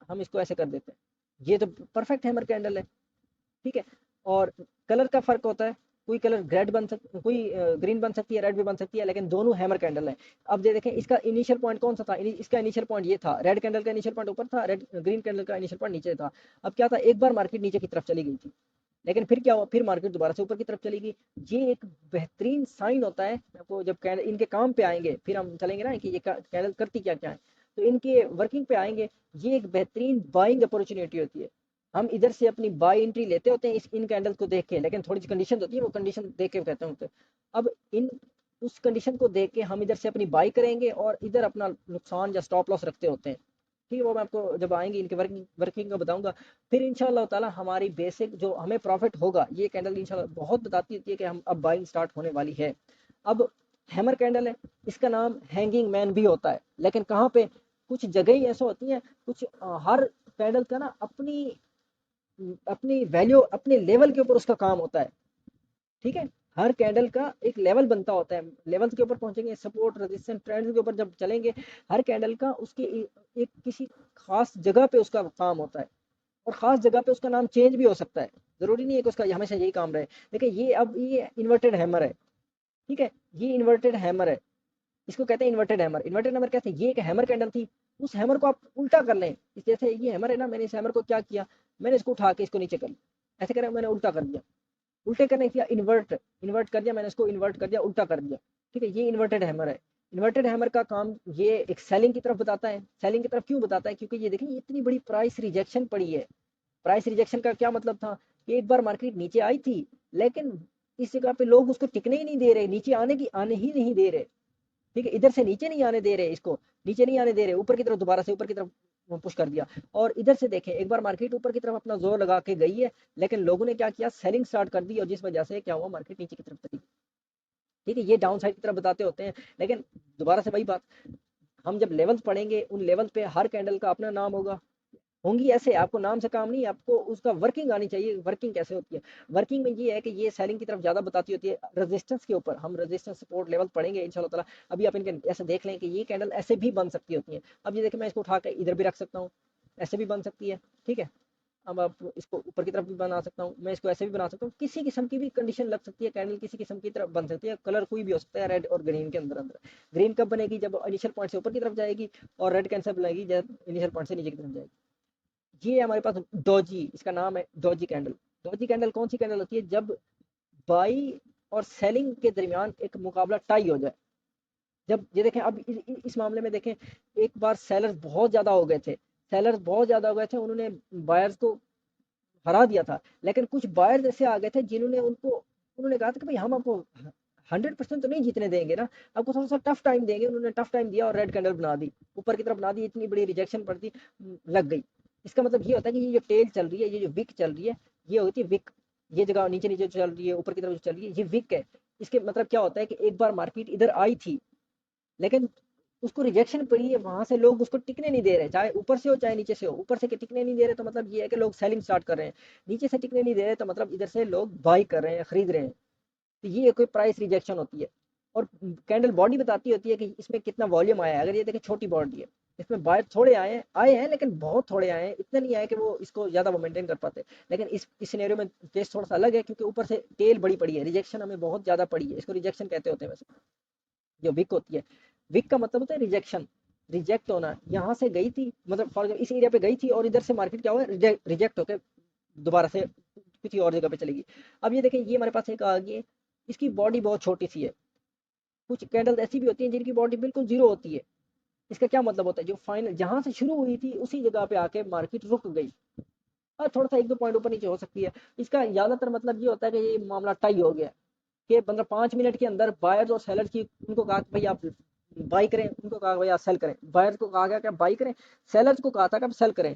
हम इसको ऐसे कर देते हैं, ये तो परफेक्ट हैमर कैंडल है। ठीक है, और कलर का फर्क होता है, कोई कलर रेड बन सकती, कोई ग्रीन बन सकती है, रेड भी बन सकती है, लेकिन दोनों हैमर कैंडल है। अब ये देखें, इसका इनिशियल पॉइंट कौन सा था, इसका इनिशियल पॉइंट ये था, रेड कैंडल का इनिशियल पॉइंट ऊपर था, रेड ग्रीन कैंडल का इनिशियल पॉइंट नीचे था। अब क्या था, एक बार मार्केट नीचे की तरफ चली गई थी, लेकिन फिर क्या हुआ, फिर मार्केट दोबारा से ऊपर की तरफ चलेगी। ये एक बेहतरीन साइन होता है। आपको जब कैंडल इनके काम पे आएंगे, फिर हम चलेंगे ना कि ये कैंडल करती क्या क्या है, तो इनके वर्किंग पे आएंगे। ये एक बेहतरीन बाइंग अपॉर्चुनिटी होती है। हम इधर से अपनी बाई एंट्री लेते होते हैं इन कैंडल्स को देख के, लेकिन थोड़ी सी कंडीशन होती है, वो कंडीशन देख के कहते होते हैं। अब इन उस कंडीशन को देख के हम इधर से अपनी बाई करेंगे और इधर अपना नुकसान या स्टॉप लॉस रखते होते हैं। ठीक है, वो मैं आपको जब आएंगे इनके वर्किंग का बताऊंगा। फिर इंशाल्लाह ताला हमारी बेसिक जो हमें प्रॉफिट होगा, ये कैंडल इंशाल्लाह बहुत बताती होती है कि हम अब बाइंग स्टार्ट होने वाली है। अब हैमर कैंडल है, इसका नाम हैंगिंग मैन भी होता है, लेकिन कहाँ पे, कुछ जगह ही ऐसा होती है, कुछ हर कैंडल का ना अपनी अपनी वैल्यू, अपने लेवल के ऊपर उसका काम होता है। ठीक है, हर कैंडल का एक लेवल बनता होता है, लेवल के ऊपर पहुंचेंगे, सपोर्ट रेजिस्टेंस ट्रेंड के ऊपर जब चलेंगे, हर कैंडल का उसके एक किसी खास जगह पे उसका काम होता है, और खास जगह पे उसका नाम चेंज भी हो सकता है। जरूरी नहीं है कि उसका हमेशा यही काम रहे। देखिए, ये अब ये इन्वर्टेड हैमर है। ठीक है, ये इन्वर्टेड हैमर है, इसको कहते हैं इन्वर्टेड हैमर। इन्वर्टेड हैमर कैसे, ये एक हैमर कैंडल थी, उस हैमर को आप उल्टा कर लें। जैसे ये हैमर है ना, मैंने इस हैमर को क्या किया, मैंने इसको उठा के इसको नीचे कर लिया, ऐसे करें, मैंने उल्टा कर दिया, उल्टे करने किया, इन्वर्ट इन्वर्ट कर दिया, मैंने इसको इन्वर्ट कर दिया, उल्टा कर दिया। ठीक है, ये इन्वर्टेड हैमर है। इन्वर्टेड हैमर का काम ये एक सेलिंग की तरफ बताता है। सेलिंग की तरफ क्यों बताता है, क्योंकि ये देखिए इतनी बड़ी प्राइस रिजेक्शन पड़ी है। प्राइस रिजेक्शन का क्या मतलब था कि एक बार मार्केट नीचे आई थी, लेकिन इस जगह पे लोग उसको टिकने ही नहीं दे रहे, नीचे आने ही नहीं दे रहे। ठीक है, इधर से नीचे नहीं आने दे रहे, इसको नीचे नहीं आने दे रहे, ऊपर की तरफ दोबारा से ऊपर की तरफ पुश कर दिया। और इधर से देखें, एक बार मार्केट ऊपर की तरफ अपना जोर लगा के गई है, लेकिन लोगों ने क्या किया, सेलिंग स्टार्ट कर दी, और जिस वजह से क्या हुआ, मार्केट नीचे की तरफ चली। ठीक है, ये डाउन साइड की तरफ बताते होते हैं, लेकिन दोबारा से वही बात, हम जब लेवल्स पढ़ेंगे, उन लेवल पे हर कैंडल का अपना नाम होगा, होंगी ऐसे, आपको नाम से काम नहीं, आपको उसका वर्किंग आनी चाहिए। वर्किंग कैसे होती है, वर्किंग में ये है कि ये सेलिंग की तरफ ज्यादा बताती होती है रेजिस्टेंस के ऊपर। हम रेजिस्टेंस सपोर्ट लेवल पढ़ेंगे इंशाल्लाह ताला। अभी आप इनके ऐसे देख लें कि ये कैंडल ऐसे भी बन सकती होती है। अब ये देखिए, मैं इसको उठा के इधर भी रख सकता हूँ, ऐसे भी बन सकती है। ठीक है, अब आप इसको ऊपर की तरफ भी बना सकता हूँ, मैं इसको ऐसे भी बना सकता हूँ, किसी किस्म की भी कंडीशन लग सकती है, कैंडल किसी किस्म की तरफ बन सकती है, कलर कोई भी हो सकता है रेड और ग्रीन के अंदर अंदर। ग्रीन कब बनेगी, जब इनिशियल पॉइंट से ऊपर की तरफ जाएगी, और रेड कैंसर बनेगी जब इनिशियल पॉइंट से नीचे की तरफ जाएगी। ये हमारे पास डोजी, इसका नाम है डोजी कैंडल। डोजी कैंडल कौन सी कैंडल होती है, जब बाई और सेलिंग के दरमियान एक मुकाबला टाई हो जाए। जब ये देखें, अब इस मामले में देखें, एक बार सेलर्स बहुत ज्यादा हो गए थे, सेलर्स बहुत ज्यादा हो गए थे, उन्होंने बायर्स को हरा दिया था, लेकिन कुछ बायर्स ऐसे आ गए थे जिन्होंने उन्होंने कहा था कि भाई हम आपको 100% तो नहीं जीतने देंगे ना, आपको थोड़ा सा टफ टाइम देंगे। उन्होंने टफ टाइम दिया और रेड कैंडल बना दी, ऊपर की तरफ बना दी, इतनी बड़ी रिजेक्शन पड़ दी, लग गई। इसका मतलब ये होता है कि ये जो टेल चल रही है, ये जो विक चल रही है, ये होती है विक। ये जगह नीचे नीचे चल रही है, ऊपर की तरफ जो चल रही है, ये विक है। इसके मतलब क्या होता है कि एक बार मार्केट इधर आई थी, लेकिन उसको रिजेक्शन पड़ी है, वहां से लोग उसको टिकने नहीं दे रहे, चाहे ऊपर से हो चाहे नीचे से हो। ऊपर से टिकने नहीं दे रहे तो मतलब ये है कि लोग सेलिंग स्टार्ट कर रहे हैं, नीचे से टिकने नहीं दे रहे तो मतलब इधर से लोग बाई कर रहे हैं, खरीद रहे हैं। तो ये कोई प्राइस रिजेक्शन होती है। और कैंडल बॉडी बताती होती है कि इसमें कितना वॉल्यूम आया है। अगर ये देखें छोटी बॉडी है, इसमें बायर थोड़े आए हैं लेकिन बहुत थोड़े आए हैं, इतने नहीं आए कि वो इसको ज्यादा वो मेंटेन कर पाते। लेकिन इस सिनेरियो में केस थोड़ा सा अलग है, क्योंकि ऊपर से टेल बड़ी पड़ी है, रिजेक्शन हमें बहुत ज्यादा पड़ी है, इसको रिजेक्शन कहते होते हैं वैसे। जो विक होती है, विक का मतलब होता है रिजेक्शन, रिजेक्ट होना। यहाँ से गई थी, मतलब फॉर इस एरिया पे गई थी और इधर से मार्केट क्या हुआ, रिजेक्ट होकर दोबारा से किसी और जगह पे चलेगी। अब ये देखें, ये हमारे पास एक आ गई है, इसकी बॉडी बहुत छोटी सी है। कुछ कैंडल ऐसी भी होती है जिनकी बॉडी बिल्कुल जीरो होती है। इसका क्या मतलब होता है, जो फाइनल जहां से शुरू हुई थी उसी जगह पे आके मार्केट रुक गई। और थोड़ा सा एक दो पॉइंट ऊपर नीचे हो सकती है। इसका ज्यादातर मतलब ये होता है कि ये मामला टाई हो गया, कि मतलब 5 मिनट के अंदर बायर्स और सेलर्स की, उनको कहा कि भाई आप बाई करें, उनको कहा भाई आप सेल करें। बायर्स को कहा गया कि आप बाई करें, सेलर्स को कहा था कि आप सेल करें।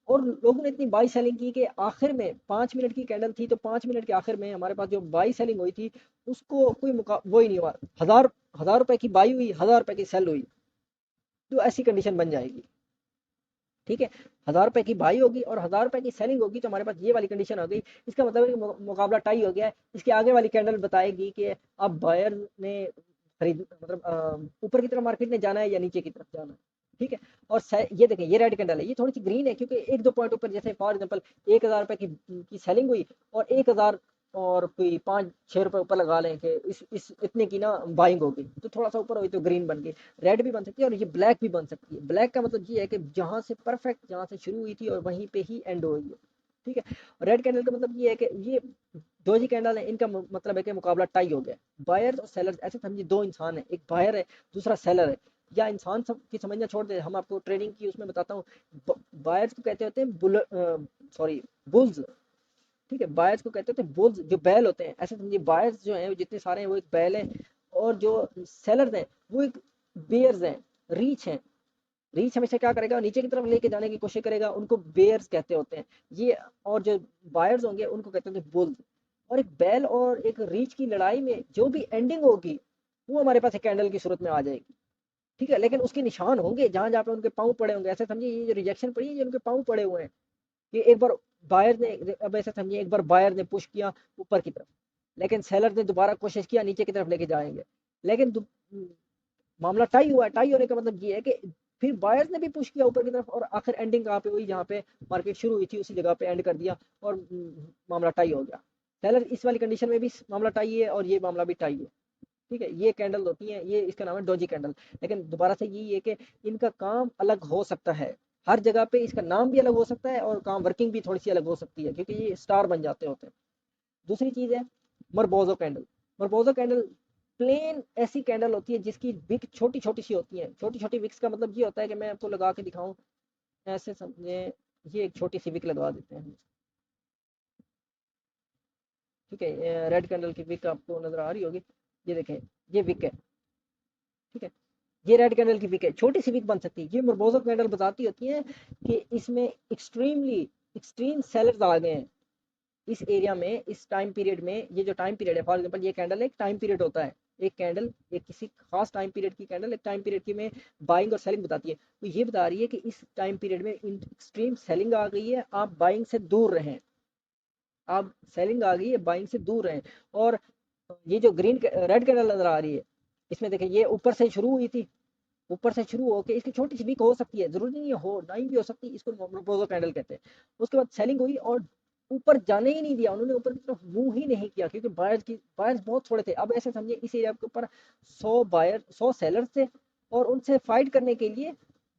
और लोगों ने इतनी बाई सेलिंग की कि आखिर में 5 मिनट की कैंडल थी, तो 5 मिनट के आखिर में हमारे पास जो बाई सेलिंग हुई थी, उसको कोई वो ही नहीं हुआ। हजार हजार रुपए की बाई हुई, 1000 रुपए की सेल हुई, तो ऐसी कंडीशन बन जाएगी। ठीक है, 1000 रुपए की बाई होगी और 1000 रुपए की सेलिंग होगी, तो हमारे पास ये वाली कंडीशन हो गई। इसका मतलब है कि मुकाबला टाई हो गया है। इसके आगे वाली कैंडल बताएगी कि अब बायर ने खरीद, मतलब ऊपर की तरफ मार्केट ने जाना है या नीचे की तरफ जाना है। ठीक है, और ये देखें, ये रेड कैंडल है, ये थोड़ी सी ग्रीन है, क्योंकि एक दो पॉइंट ऊपर, जैसे फॉर एग्जांपल 1000 रुपए की सेलिंग हुई और 1000 और कोई 5-6 रुपए ऊपर लगा लें कि इस इतने की ना बाइंग होगी, तो थोड़ा सा ऊपर हुई तो ग्रीन बन गई। रेड भी बन सकती है और ये ब्लैक भी बन सकती है। ब्लैक का मतलब ये है कि जहां से परफेक्ट, जहां से शुरू हुई थी और वहीं पे ही एंड हुई है। ठीक है, रेड कैंडल का मतलब ये है कि ये डोजी कैंडल है, इनका मतलब है कि मुकाबला टाई हो गया। बायर और सेलर, ऐसे समझिए दो इंसान है, एक बायर है दूसरा सेलर है। या इंसान सब की समझना छोड़ दे, हम आपको ट्रेडिंग की उसमें बताता हूँ। बायर्स को कहते होते हैं बुल्स। ठीक है, बायर्स को कहते हैं बुल्स, जो बैल होते हैं। ऐसे समझिए बायर्स जो हैं जितने सारे हैं वो एक बैल है, और जो सेलर्स हैं वो एक बेयर्स हैं, रीच हैं। रीच हमेशा क्या करेगा, नीचे की तरफ लेके जाने की कोशिश करेगा, उनको बेयर्स कहते होते हैं ये। और जो बायर्स होंगे उनको कहते हैं बुल्स। और एक बैल और एक रीच की लड़ाई में जो भी एंडिंग होगी, वो हमारे पास एक कैंडल की सूरत में आ जाएगी। ठीक है, लेकिन उसके निशान होंगे जहां जहां पे उनके पाँव पड़े होंगे। ऐसे समझिए ये जो रिजेक्शन पड़ी है, ये उनके पाँव पड़े हुए हैं। कि एक बार बायर ने, अब ऐसा समझिए एक बार बायर ने पुश किया ऊपर की तरफ, लेकिन सेलर ने दोबारा कोशिश किया नीचे की तरफ लेके जाएंगे, लेकिन मामला टाई हुआ है। टाई होने का मतलब ये है कि फिर बायर्स ने भी पुश किया ऊपर की तरफ, और आखिर एंडिंग कहाँ पे हुई, जहाँ पे मार्केट शुरू हुई थी उसी जगह पे एंड कर दिया, और मामला टाई हो गया। सेलर इस वाली कंडीशन में भी मामला टाई है और ये मामला भी टाई है। ठीक है, ये कैंडल होती है, ये इसका नाम है डोजी कैंडल। लेकिन दोबारा से यही है कि इनका काम अलग हो सकता है, हर जगह पे इसका नाम भी अलग हो सकता है और काम वर्किंग भी थोड़ी सी अलग हो सकती है, क्योंकि ये स्टार बन जाते होते हैं। दूसरी चीज है मरबोजो कैंडल। मरबोजो कैंडल प्लेन ऐसी कैंडल होती है जिसकी विक छोटी छोटी सी होती है। छोटी छोटी विक्स का मतलब ये होता है कि मैं आपको लगा के दिखाऊं, ऐसे समझे, ये एक छोटी सी विक लगा देते हैं। ठीक है, रेड कैंडल की विक आपको नजर आ रही होगी, ये देखें, ये विक है। ठीक है, ये रेड कैंडल की विक है, छोटी सी विक बन सकती है। ये मरबोजो कैंडल बताती होती है कि इसमें एक्सट्रीमली एक्सट्रीम सेलर्स आ गए हैं इस एरिया में, इस टाइम पीरियड में। ये जो टाइम पीरियड है, फॉर एग्जांपल ये कैंडल एक टाइम पीरियड होता है, एक कैंडल एक किसी खास टाइम पीरियड की कैंडल एक टाइम पीरियड की में बाइंग और सेलिंग बताती है। तो ये बता रही है कि इस टाइम पीरियड में एक्सट्रीम सेलिंग आ गई है, आप बाइंग से दूर रहें। आप सेलिंग आ गई है, बाइंग से दूर रहें। और ये जो ग्रीन रेड कैंडल नजर आ रही है, इसमें देखें, ये ऊपर से शुरू हुई थी, ऊपर से शुरू होके इसकी छोटी सी वीक हो सकती है, जरूरी नहीं है हो, नहीं भी हो सकती, इसको प्रोपोजल कैंडल कहते हैं। उसके बाद सेलिंग हुई और ऊपर जाने ही नहीं दिया उन्होंने, ऊपर की तरफ मूव ही नहीं किया, क्योंकि बायर्स बहुत थोड़े थे। अब ऐसे समझिए इस एरिया के ऊपर 100 सेलर्स थे और उनसे फाइट करने के लिए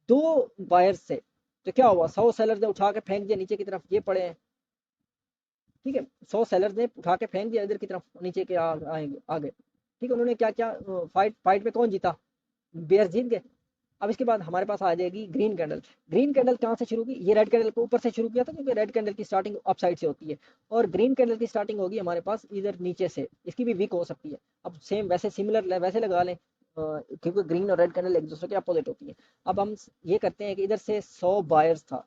2 बायर्स थे। तो क्या हुआ, 100 सेलर्स ने उठा के फेंक दिया नीचे की तरफ, ये पड़े हैं, ठीक है। 100 सेलर्स ने उठा के फेंक दिया इधर की तरफ, नीचे के आएंगे आगे, ठीक है। उन्होंने क्या क्या फाइट फाइट में कौन जीता, बेयर जीत गए। अब इसके बाद हमारे पास आ जाएगी ग्रीन कैंडल। ग्रीन कैंडल कहाँ से शुरू की, ये रेड कैंडल को ऊपर से शुरू किया था, क्योंकि रेड कैंडल की स्टार्टिंग अप साइड से होती है और ग्रीन कैंडल की स्टार्टिंग होगी हमारे पास इधर नीचे से, इसकी भी वीक हो सकती है। अब सेम वैसे सिमिलर वैसे लगा लें, क्योंकि ग्रीन और रेड कैंडल एक दूसरे के अपोजिट होती है। अब हम ये करते हैं कि इधर से 100 बायर्स था,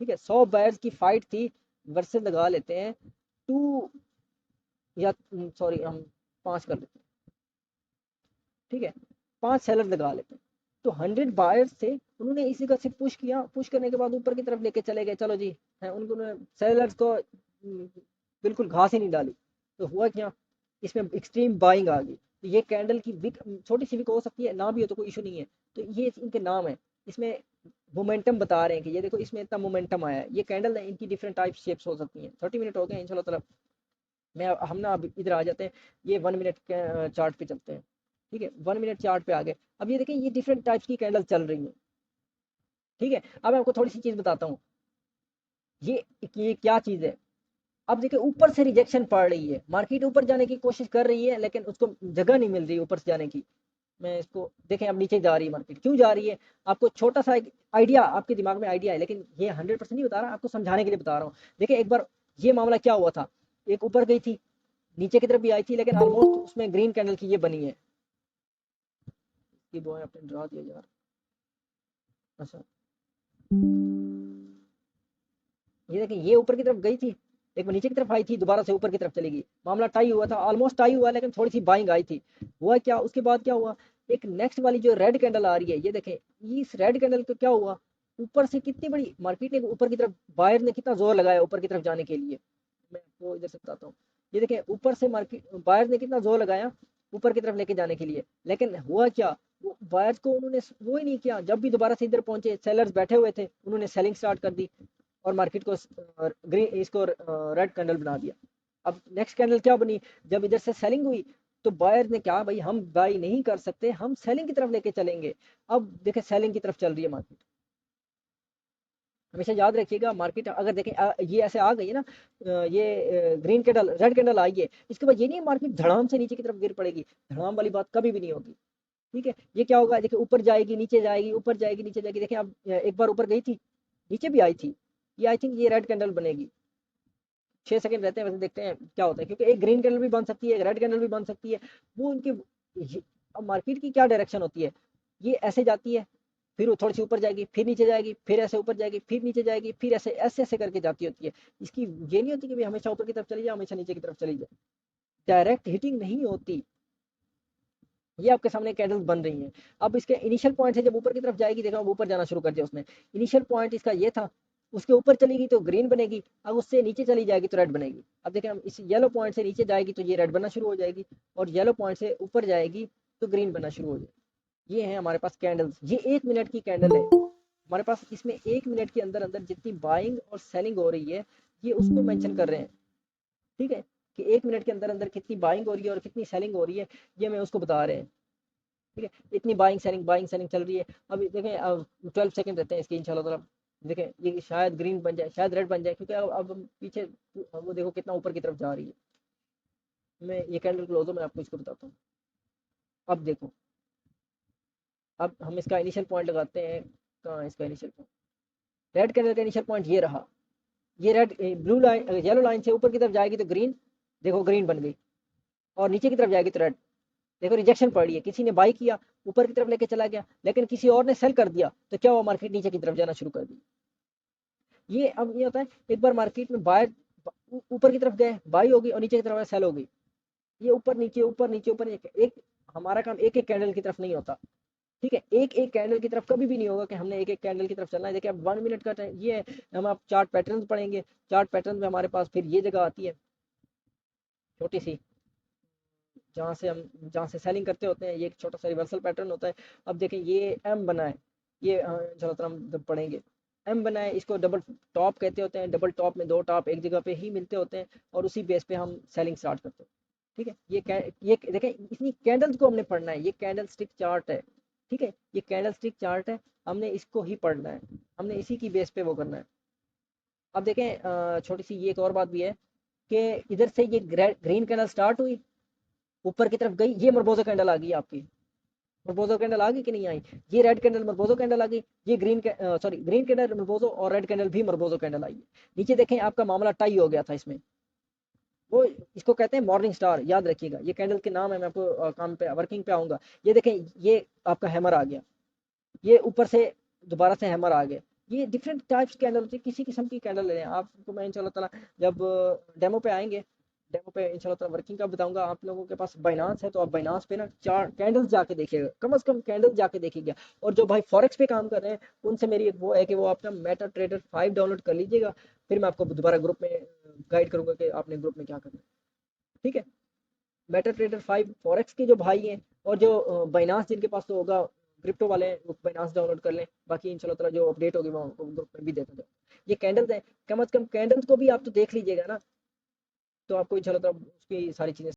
ठीक है, 100 बायर्स की फाइट थी वर्सेस लगा लेते हैं 2, या सॉरी हम 5 कर लेते हैं, ठीक है, 5 सेलर लगा लेते हैं। तो 100 बायर्स थे, उन्होंने इसी का से पुश किया, पुश करने के बाद ऊपर की तरफ लेके चले गए, चलो जी है उनको, सेलर्स को बिल्कुल घास ही नहीं डाली। तो हुआ क्या, इसमें एक्सट्रीम बाइंग आ गई। तो ये कैंडल की विक छोटी सी विक हो सकती है, ना भी हो तो कोई इशू नहीं है। तो ये इनके नाम है, इसमें मोमेंटम बता रहे हैं कि ये देखो इसमें इतना मोमेंटम आया है। ये कैंडल है, इनकी डिफरेंट टाइप शेप्स हो सकती हैं। 30 मिनट हो गए इंशाल्लाह ताला, मैं हम ना अब इधर आ जाते हैं, ये 1 मिनट के चार्ट पे चलते हैं, ठीक है। 1 मिनट चार्ट पे आ गए। अब ये देखें, ये डिफरेंट टाइप्स की कैंडल चल रही हैं, ठीक है। अब मैं आपको थोड़ी सी चीज बताता हूँ, ये क्या चीज है। अब देखिए ऊपर से रिजेक्शन पड़ रही है, मार्केट ऊपर जाने की कोशिश कर रही है लेकिन उसको जगह नहीं मिल रही ऊपर से जाने की। मैं इसको देखें, अब नीचे जा रही है मार्केट, क्यों जा रही है, आपको छोटा सा एक आइडिया आपके दिमाग में आइडिया है, लेकिन ये 100% नहीं बता रहा, आपको समझाने के लिए बता रहा हूँ। देखिए एक बार ये मामला क्या हुआ था, एक ऊपर गई थी, नीचे की तरफ भी आई थी, लेकिन ऑलमोस्ट उसमें ग्रीन कैंडल की ये बनी है। कि वो आपने डरा दिया यार, अच्छा ये देखिए, ये ऊपर की तरफ गई थी, एक बार नीचे की तरफ आई थी, दोबारा से ऊपर की तरफ चली गई, मामला टाई हुआ था, ऑलमोस्ट टाई हुआ, लेकिन थोड़ी सी बाइंग आई थी। हुआ क्या, उसके बाद क्या हुआ, एक नेक्स्ट वाली जो रेड कैंडल आ रही है, ये देखें, इस रेड कैंडल को क्या हुआ, ऊपर से कितनी बड़ी मार्केट ने ऊपर की तरफ, बायर ने कितना जोर लगाया ऊपर की तरफ जाने के लिए। मैं आपको इधर से बताता हूँ, ये देखें ऊपर से मार्केट बायर ने कितना जोर लगाया ऊपर की तरफ लेके जाने के लिए, लेकिन हुआ क्या, वो बायर्स को उन्होंने वो ही नहीं किया। जब भी दोबारा से इधर पहुंचे, सेलर्स बैठे हुए थे, उन्होंने सेलिंग स्टार्ट कर दी और मार्केट को ग्रीन इसको रेड कैंडल बना दिया। अब नेक्स्ट कैंडल क्या बनी, जब इधर से सेलिंग हुई तो बायर ने कहा भाई हम बाई नहीं कर सकते, हम सेलिंग की तरफ लेके चलेंगे। अब देखें सेलिंग की तरफ चल रही है मार्केट। हमेशा याद रखिएगा, मार्केट अगर देखें ये ऐसे आ गई है ना, ये ग्रीन कैंडल रेड कैंडल आई है, इसके बाद ये नहीं मार्केट धड़ाम से नीचे की तरफ गिर पड़ेगी, धड़ाम वाली बात कभी भी नहीं होगी, ठीक है। ये क्या होगा, देखिए ऊपर जाएगी नीचे जाएगी, ऊपर जाएगी नीचे जाएगी। देखिए अब एक बार ऊपर गई थी, नीचे भी आई थी, ये आई थिंक ये रेड कैंडल बनेगी। 6 सेकंड रहते हैं, वैसे देखते हैं क्या होता है, क्योंकि एक ग्रीन कैंडल भी बन सकती है, एक रेड कैंडल भी बन सकती है। वो उनके अब मार्केट की क्या डायरेक्शन होती है, ये ऐसे जाती है, फिर वो थोड़ी सी ऊपर जाएगी, फिर नीचे जाएगी, फिर ऐसे ऊपर जाएगी, फिर नीचे जाएगी, फिर ऐसे ऐसे ऐसे करके जाती होती है। इसकी ये नहीं होती कि भाई हमेशा ऊपर की तरफ चली जाए, हमेशा नीचे की तरफ चली जाए, डायरेक्ट हिटिंग नहीं होती। ये आपके सामने कैंडल्स बन रही हैं। अब इसके इनिशियल पॉइंट है, जब ऊपर की तरफ जाएगी, देखो अब ऊपर जाना शुरू कर दिया उसने, इनिशियल पॉइंट इसका ये था, उसके ऊपर चलेगी तो ग्रीन बनेगी, अब उससे नीचे चली जाएगी तो रेड बनेगी। अब देखें, हम इस येलो पॉइंट से नीचे जाएगी तो ये रेड बनना शुरू हो जाएगी, और येलो पॉइंट से ऊपर जाएगी तो ग्रीन बनना शुरू हो जाएगी। ये है हमारे पास कैंडल्स, ये 1 मिनट की कैंडल है हमारे पास। इसमें 1 मिनट के अंदर अंदर जितनी बाइंग और सेलिंग हो रही है, ये उसको मेंशन कर रहे हैं, ठीक है, कि 1 मिनट के अंदर अंदर कितनी बाइंग हो रही है और कितनी सेलिंग हो रही है, ये मैं उसको बता रहे हैं, ठीक है। इतनी बाइंग सेलिंग चल रही है। अभी देखें अब 12 सेकंड रहते हैं इसके इंशाल्लाह ताला। देखें ये शायद ग्रीन बन जाए, शायद रेड बन जाए, क्योंकि अब हम पीछे, वो देखो कितना ऊपर की तरफ जा रही है। मैं ये कैंडल क्लोज हो, मैं आपको इसको बताता हूँ। अब देखो, अब हम इसका इनिशियल पॉइंट लगाते हैं, कहाँ है इसका इनिशियल पॉइंट, रेड कैंडल का इनिशियल पॉइंट ये रहा। ये red blue line yellow line से ऊपर की तरफ जाएगी तो ग्रीन, देखो ग्रीन बन गई, और नीचे की तरफ जाएगी तो रेड। देखो रिजेक्शन पड़ी है, किसी ने बाई किया, ऊपर की तरफ लेके चला गया, लेकिन किसी और ने सेल कर दिया, तो क्या हुआ, मार्केट नीचे की तरफ जाना शुरू कर दी। ये अब ये होता है, एक बार मार्केट में बाय ऊपर की तरफ गए, बाई होगी, और नीचे की तरफ सेल हो गई। ये ऊपर नीचे ऊपर नीचे ऊपर नीचे, एक हमारा काम एक एक कैंडल की तरफ नहीं होता, ठीक है। एक एक कैंडल की तरफ कभी भी नहीं होगा कि हमने एक एक कैंडल की तरफ चलना है। देखिए अब 1 मिनट का टाइम ये है, हम आप चार्ट पैटर्न पढ़ेंगे, चार्ट पैटर्न में हमारे पास फिर ये जगह आती है छोटी सी, जहाँ से सेलिंग करते होते हैं, ये एक छोटा सा रिवर्सल पैटर्न होता है। अब देखें ये एम बना है, ये इंशाल्लाह हम जब पढ़ेंगे, एम बना है, इसको डबल टॉप कहते होते हैं। डबल टॉप में दो टॉप एक जगह पे ही मिलते होते हैं और उसी बेस पे हम सेलिंग स्टार्ट करते हैं। ठीक है, ये देखें, इतनी कैंडल्स को हमने पढ़ना है, ये कैंडल स्टिक चार्ट है। ठीक है, ये कैंडल स्टिक चार्ट है, हमने इसको ही पढ़ना है, हमने इसी की बेस पे वो करना है। अब देखें छोटी सी ये एक और बात भी है कि इधर से ये ग्रीन कैंडल स्टार्ट हुई, ऊपर की तरफ गई, ये मरबोजो कैंडल आ गई आपकी, मरबोजो कैंडल आ गई कि नहीं आई, ये रेड कैंडल मरबोजो कैंडल आ गई, ये ग्रीन कैंडल मरबोजो और रेड कैंडल भी मरबोजो कैंडल आई है। नीचे देखें आपका मामला टाई हो गया था इसमें, वो इसको कहते हैं मॉर्निंग स्टार, याद रखिएगा, ये कैंडल के नाम है, मैं आपको काम पे वर्किंग पे आऊंगा। ये देखें, ये आपका हैमर आ गया, ये ऊपर से दोबारा से हैमर आ गए। ये डिफरेंट टाइप्स कैंडल होती है, किसी किस्म की कैंडल ले लें आपको, मैं इंशाल्लाह ताला जब डेमो पे आएंगे, डेमो पे इंशाल्लाह ताला वर्किंग का बताऊंगा। आप लोगों के पास बाइनांस है तो आप बाइनांस पे ना चार कैंडल्स जाके देखिएगा, कम से कम कैंडल जाके देखिएगा। और जो भाई फॉरेक्स पे काम कर रहे हैं, उनसे मेरी एक वो है कि वो अपना मेटा ट्रेडर 5 डाउनलोड कर लीजिएगा, फिर मैं आपको दोबारा ग्रुप में गाइड करूंगा कि आपने ग्रुप में क्या करना है। ठीक है, मेटा ट्रेडर 5 फॉरेक्स के जो भाई हैं और जो बाइनांस जिनके पास तो होगा क्रिप्टो वाले हैं, वो बाइनांस डाउनलोड कर लें। बाकी इंशाल्लाह ताला जो अपडेट होगी मैं आपको ग्रुप में भी देता जाऊँ। ये कैंडल्स हैं, कम से कम कैंडल्स को भी आप तो देख लीजिएगा ना, तो आपको इंशाल्लाह ताला उसकी सारी चीज़ें